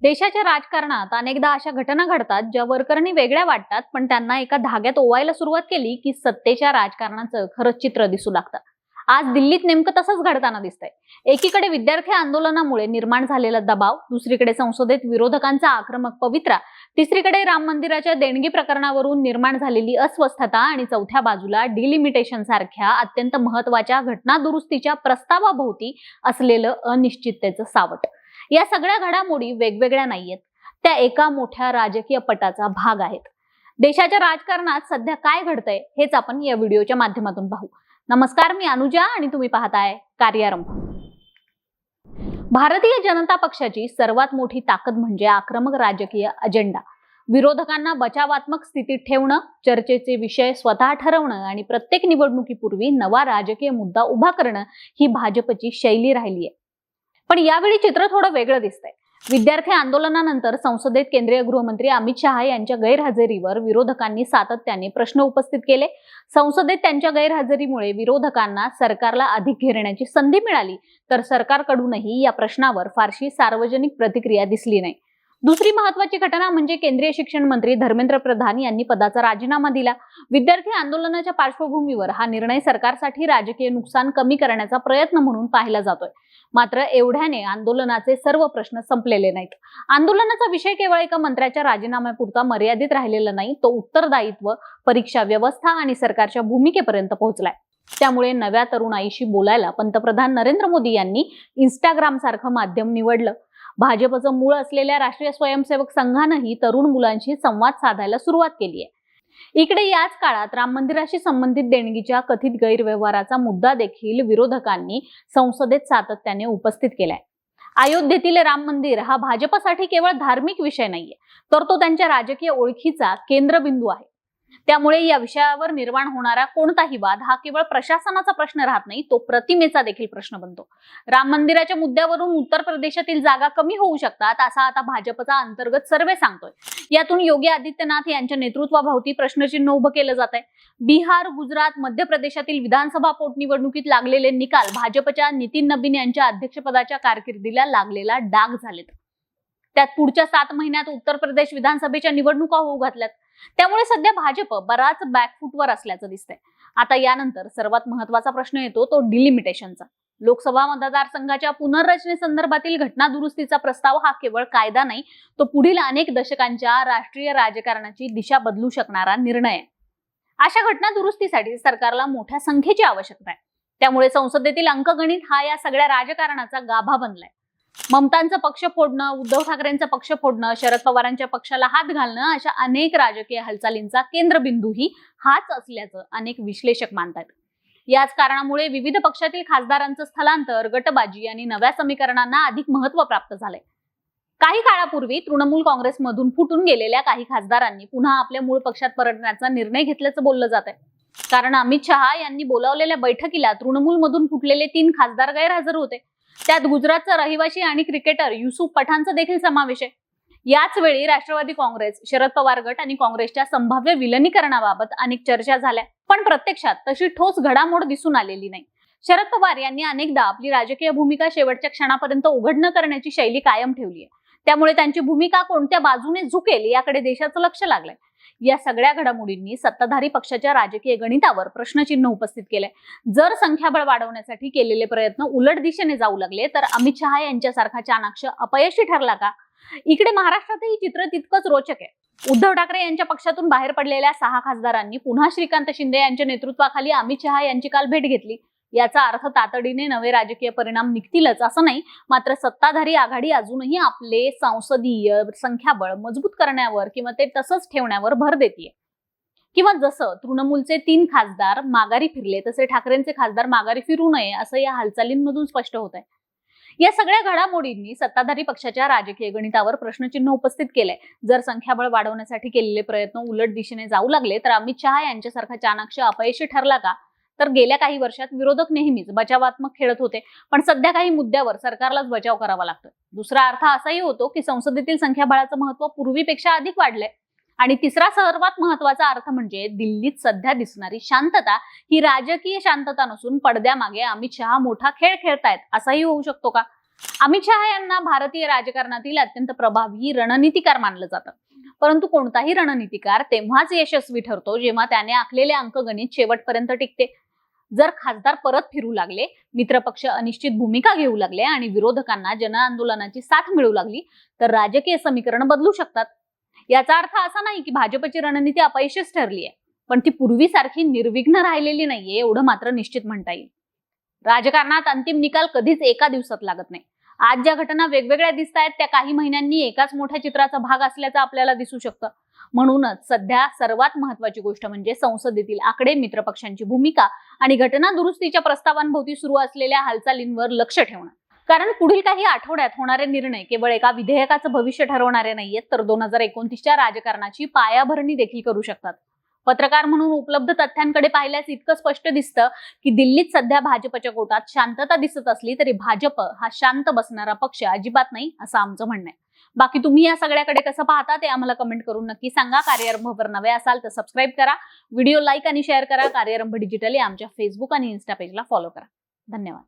देशाच्या राजकारणात अनेकदा अशा घटना घडतात ज्या वरकरणी वेगळ्या वाटतात, पण त्यांना एका धाग्यात ओवायला सुरुवात केली की सत्तेच्या राजकारणाचं खरंच चित्र दिसू लागतं. आज दिल्लीत नेमकं तसंच घडताना दिसतंय. एकीकडे विद्यार्थी आंदोलनामुळे निर्माण झालेला दबाव, दुसरीकडे संसदेत विरोधकांचा आक्रमक पवित्रा, तिसरीकडे राम मंदिराच्या देणगी प्रकरणावरून निर्माण झालेली अस्वस्थता आणि चौथ्या बाजूला डिलिमिटेशन सारख्या अत्यंत महत्वाच्या घटना दुरुस्तीच्या प्रस्तावाभोवती असलेलं अनिश्चिततेचं सावट. या सगळ्या घडामोडी वेगवेगळ्या नाहीयेत, त्या एका मोठ्या राजकीय पटाचा भाग आहेत. देशाच्या राजकारणात सध्या काय घडतंय हेच आपण या व्हिडिओच्या माध्यमातून पाहू. नमस्कार, मी अनुजा आणि तुम्ही पाहताय कार्यारंभ. भारतीय जनता पक्षाची सर्वात मोठी ताकद म्हणजे आक्रमक राजकीय अजेंडा. विरोधकांना बचावात्मक स्थितीत ठेवणं, चर्चेचे विषय स्वतः ठरवणं आणि प्रत्येक निवडणुकीपूर्वी नवा राजकीय मुद्दा उभा करणं ही भाजपची शैली राहिली आहे. पण यावेळी चित्र थोडं वेगळं दिसतंय. विद्यार्थी आंदोलनानंतर संसदेत केंद्रीय गृहमंत्री अमित शहा यांच्या गैरहजेरीवर विरोधकांनी सातत्याने प्रश्न उपस्थित केले. संसदेत त्यांच्या गैरहजेरीमुळे विरोधकांना सरकारला अधिक घेरण्याची संधी मिळाली, तर सरकारकडूनही या प्रश्नावर फारशी सार्वजनिक प्रतिक्रिया दिसली नाही. दुसरी महत्वाची घटना म्हणजे केंद्रीय शिक्षण मंत्री धर्मेंद्र प्रधान यांनी पदाचा राजीनामा दिला. विद्यार्थी आंदोलनाच्या पार्श्वभूमीवर हा निर्णय सरकारसाठी राजकीय नुकसान कमी करण्याचा प्रयत्न म्हणून पाहिला जातोय. मात्र एवढ्याने आंदोलनाचे सर्व प्रश्न संपलेले नाहीत. आंदोलनाचा विषय केवळ एका मंत्र्याच्या राजीनाम्यापुरता मर्यादित राहिलेला नाही, तो उत्तरदायित्व, परीक्षा व्यवस्था आणि सरकारच्या भूमिकेपर्यंत पोहोचलाय. त्यामुळे नव्या तरुणाईशी बोलायला पंतप्रधान नरेंद्र मोदी यांनी इंस्टाग्राम सारखं माध्यम निवडलं. भाजपचं मूळ असलेल्या राष्ट्रीय स्वयंसेवक संघानंही तरुण मुलांशी संवाद साधायला सुरुवात केली आहे. इकडे याच काळात राम मंदिराशी संबंधित देणगीच्या कथित गैरव्यवहाराचा मुद्दा देखील विरोधकांनी संसदेत सातत्याने उपस्थित केलाय. अयोध्येतील राम मंदिर हा भाजपसाठी केवळ धार्मिक विषय नाहीये, तर तो त्यांच्या राजकीय ओळखीचा केंद्रबिंदू आहे. त्यामुळे या विषयावर निर्माण होणारा कोणताही वाद हा केवळ प्रशासनाचा प्रश्न राहत नाही, तो प्रतिमेचा देखील प्रश्न बनतो. राम मंदिराच्या मुद्द्यावरून उत्तर प्रदेशातील जागा कमी होऊ शकतात, असा आता भाजपचा अंतर्गत सर्वे सांगतोय. यातून योगी आदित्यनाथ यांच्या नेतृत्वाभोवती प्रश्नचिन्ह उभं केलं जात आहे. बिहार, गुजरात, मध्य प्रदेशातील विधानसभा पोटनिवडणुकीत लागलेले निकाल भाजपच्या नितीन नबीन यांच्या अध्यक्षपदाच्या कारकिर्दीला लागलेला डाग झालेत. त्यात पुढच्या 7 महिन्यात उत्तर प्रदेश विधानसभेच्या निवडणुका होऊ घातल्यात. त्यामुळे सध्या भाजप बराच बॅकफूटवर असल्याचं दिसतंय. आता यानंतर सर्वात महत्वाचा प्रश्न येतो तो डिलिमिटेशनचा. लोकसभा मतदारसंघाच्या पुनर्रचनेसंदर्भातील घटना दुरुस्तीचा प्रस्ताव हा केवळ कायदा नाही, तो पुढील अनेक दशकांच्या राष्ट्रीय राजकारणाची दिशा बदलू शकणारा निर्णय आहे. अशा घटना दुरुस्तीसाठी सरकारला मोठ्या संख्येची आवश्यकता आहे. त्यामुळे संसदेतील अंकगणित हा या सगळ्या राजकारणाचा गाभा बनलाय. ममतांचा पक्ष फोडणं, उद्धव ठाकरेंचा पक्ष फोडणं, शरद पवारांच्या पक्षाला हात घालणं, अशा अनेक राजकीय हालचालींचा केंद्रबिंदूही हाच असल्याचं अनेक विश्लेषक मानतात. याच कारणामुळे विविध पक्षातील खासदारांचं स्थलांतर, गटबाजी आणि नव्या समीकरणांना अधिक महत्त्व प्राप्त झालंय. काही काळापूर्वी तृणमूल काँग्रेसमधून फुटून गेलेल्या काही खासदारांनी पुन्हा आपल्या मूळ पक्षात परतण्याचा निर्णय घेतल्याचं बोललं जात आहे. कारण अमित शहा यांनी बोलावलेल्या बैठकीला तृणमूलमधून फुटलेले 3 खासदार गैरहजर होते. त्यात गुजरातचा रहिवासी आणि क्रिकेटर युसुफ पठाणचा देखील समावेश आहे. याच वेळी राष्ट्रवादी काँग्रेस, शरद पवार गट आणि काँग्रेसच्या संभाव्य विलनीकरणाबाबत अनेक चर्चा झाल्या, पण प्रत्यक्षात तशी ठोस घडामोड दिसून आलेली नाही. शरद पवार यांनी अनेकदा आपली राजकीय भूमिका शेवटच्या क्षणापर्यंत उघड न करण्याची शैली कायम ठेवली आहे. त्यामुळे त्यांची भूमिका कोणत्या बाजूने झुकेल याकडे देशाचं लक्ष लागलंय. या सगळ्या घडामोडींनी सत्ताधारी पक्षाच्या राजकीय गणितावर प्रश्नचिन्ह उपस्थित केलंय. जर संख्याबळ वाढवण्यासाठी केलेले प्रयत्न उलट दिशेने जाऊ लागले, तर अमित शहा यांच्यासारखा चाणाक्ष अपयशी ठरला का? इकडे महाराष्ट्रातही चित्र तितकंच रोचक आहे. उद्धव ठाकरे यांच्या पक्षातून बाहेर पडलेल्या 6 खासदारांनी पुन्हा श्रीकांत शिंदे यांच्या नेतृत्वाखाली अमित शहा यांची काल भेट घेतली. याचा अर्थ तातडीने नवे राजकीय परिणाम निघतीलच असं नाही, मात्र सत्ताधारी आघाडी अजूनही आपले संसदीय संख्याबळ मजबूत करण्यावर किंवा ते तसंच ठेवण्यावर भर देतीये. किंवा जसं तृणमूलचे 3 खासदार माघारी फिरले, तसे ठाकरेंचे खासदार माघारी फिरू नये असं या हालचालींमधून स्पष्ट होत आहे. या सगळ्या घडामोडींनी सत्ताधारी पक्षाच्या राजकीय गणितावर प्रश्नचिन्ह उपस्थित केलंय. जर संख्याबळ वाढवण्यासाठी केलेले प्रयत्न उलट दिशेने जाऊ लागले, तर अमित शहा यांच्यासारखा चाणाक्ष अपयशी ठरला का? तर गेल्या काही वर्षात विरोधक नेहमीच बचावात्मक खेळत होते, पण सध्या काही मुद्द्यावर सरकारलाच बचाव करावा लागतोय. दुसरा अर्थ असाही होतो की संसदेतील संख्याबळाचं महत्त्व पूर्वीपेक्षा अधिक वाढलंय. आणि तिसरा सर्वात महत्त्वाचा अर्थ म्हणजे दिल्लीत सध्या दिसणारी शांतता ही राजकीय शांतता नसून पडद्यामागे अमित शहा मोठा खेळ खेळतायत असाही होऊ शकतो का? अमित शहा यांना भारतीय राजकारणातील अत्यंत प्रभावी रणनीतिकार मानलं जातं. परंतु कोणताही रणनीतिकार तेव्हाच यशस्वी ठरतो जेव्हा त्याने आखलेले अंकगणित शेवटपर्यंत टिकते. जर खासदार परत फिरू लागले, मित्रपक्ष अनिश्चित भूमिका घेऊ लागले आणि विरोधकांना जनआंदोलनाची साथ मिळू लागली तर राजकीय समीकरण बदलू शकतात. याचा अर्थ असा नाही की भाजपची रणनीती अपयशीच ठरली आहे, पण ती पूर्वीसारखी निर्विघ्न राहिलेली नाहीये एवढं मात्र निश्चित म्हणता येईल. राजकारणात अंतिम निकाल कधीच एका दिवसात लागत नाही. आज ज्या घटना वेगवेगळ्या दिसत आहेत त्या काही महिन्यांनी एकाच मोठ्या चित्राचा भाग असल्याचं आपल्याला दिसू शकतं. म्हणूनच सध्या सर्वात महत्वाची गोष्ट म्हणजे संसदेतील आकडे, मित्रपक्षांची भूमिका आणि घटना दुरुस्तीच्या प्रस्तावांभोवती सुरू असलेल्या हालचालींवर लक्ष ठेवणं. कारण पुढील काही आठवड्यात होणारे निर्णय केवळ एका विधेयकाचं भविष्य ठरवणारे नाहीयेत, तर 2029च्या राजकारणाची पायाभरणी देखील करू शकतात. पत्रकार म्हणून उपलब्ध तथ्यांकडे पाहिल्यास इतकं स्पष्ट दिसतं की दिल्लीत सध्या भाजपच्या गोटात शांतता दिसत असली तरी भाजप हा शांत बसणारा पक्ष अजिबात नाही असं आमचं म्हणणं आहे. बाकी तुम्ही या सगळ्याकडे कसं पाहता ते आम्हाला कमेंट करून नक्की सांगा. कार्यारंभवर नवे असाल तर सबस्क्राईब करा, व्हिडिओ लाईक आणि शेअर करा. कार्यारंभ डिजिटल या आमच्या फेसबुक आणि इन्स्टा पेजला फॉलो करा. धन्यवाद.